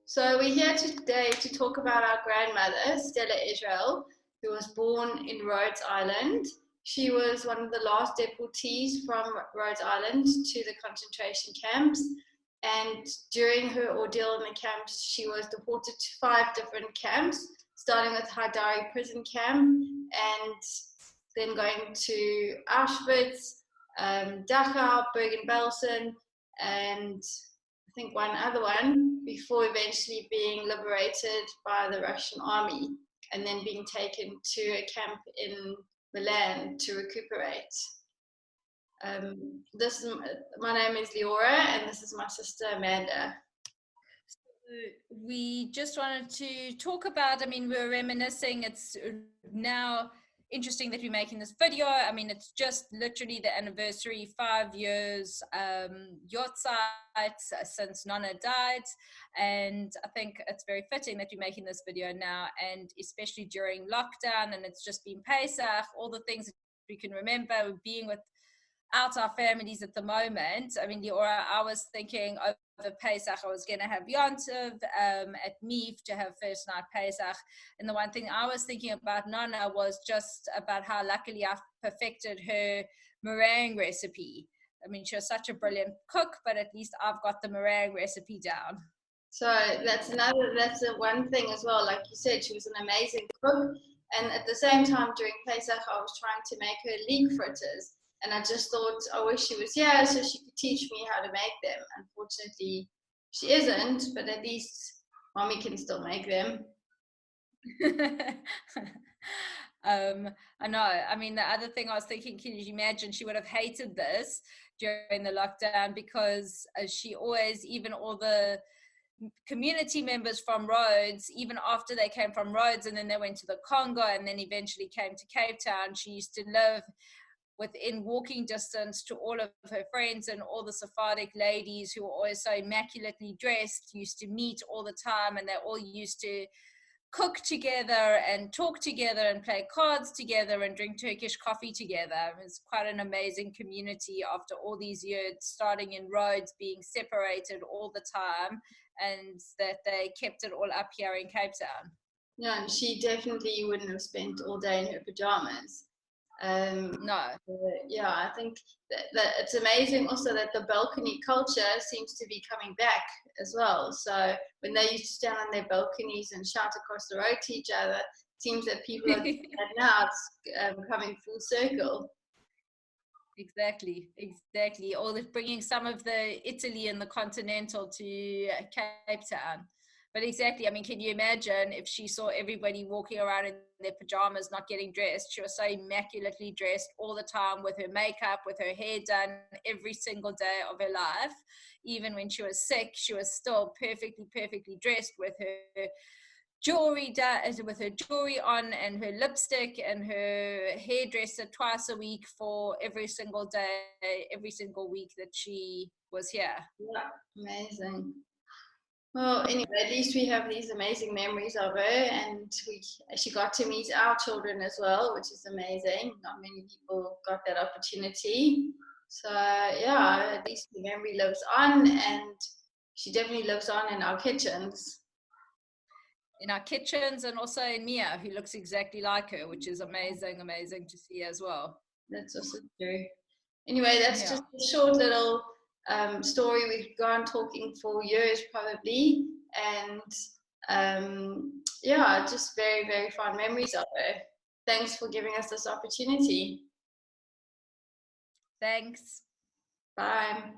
So we're here today to talk about our grandmother, Stella Israel, who was born in Rhodes Island. She was one of the last deportees from Rhodes Island to the concentration camps. And during her ordeal in the camps, she was deported to 5 different camps, starting with Haidari prison camp and then going to Auschwitz, Dachau, Bergen-Belsen, and I think one other one, before eventually being liberated by the Russian army and then being taken to a camp in Milan to recuperate. My name is Leora, and this is my sister Amanda. We just wanted to talk about, we're reminiscing. It's now interesting that we're making this video. It's just literally the anniversary, 5 years yacht sites since Nonna died, and I think it's very fitting that we're making this video now, and especially during lockdown, and it's just been Pesach, all the things that we can remember being without our families at the moment. Leora, I was thinking over Pesach, I was going to have Yontiv at Meaf to have first night Pesach. And the one thing I was thinking about Nonna was just about how luckily I perfected her meringue recipe. She was such a brilliant cook, but at least I've got the meringue recipe down. So that's the one thing as well. Like you said, she was an amazing cook. And at the same time, during Pesach, I was trying to make her leek fritters. And I just thought, I wish she was here so she could teach me how to make them. Unfortunately, she isn't, but at least mommy can still make them. I know. The other thing I was thinking, can you imagine, she would have hated this during the lockdown, because she always, even all the community members from Rhodes, even after they came from Rhodes and then they went to the Congo and then eventually came to Cape Town, she used to live within walking distance to all of her friends, and all the Sephardic ladies who were always so immaculately dressed used to meet all the time, and they all used to cook together and talk together and play cards together and drink Turkish coffee together. It was quite an amazing community after all these years, starting in Rhodes, being separated all the time, and that they kept it all up here in Cape Town. Yeah, and she definitely wouldn't have spent all day in her pajamas. No. Yeah, I think that it's amazing also that the balcony culture seems to be coming back as well. So when they used to stand on their balconies and shout across the road to each other, it seems that people are doing that now. It's coming full circle. Exactly. Or bringing some of the Italy and the continental to Cape Town. But exactly, can you imagine if she saw everybody walking around in their pajamas, not getting dressed? She was so immaculately dressed all the time, with her makeup, with her hair done, every single day of her life. Even when she was sick, she was still perfectly dressed, with her jewelry on and her lipstick and her hairdresser twice a week for every single day, every single week that she was here. Yeah, amazing. Well, anyway, at least we have these amazing memories of her, and she got to meet our children as well, which is amazing. Not many people got that opportunity. So yeah, at least the memory lives on, and she definitely lives on in our kitchens. In our kitchens, and also in Mia, who looks exactly like her, which is amazing to see as well. That's also true. Anyway, that's just a short little story. We've gone talking for years probably, and yeah, just very fond memories of her. Thanks for giving us this opportunity. Thanks. Bye.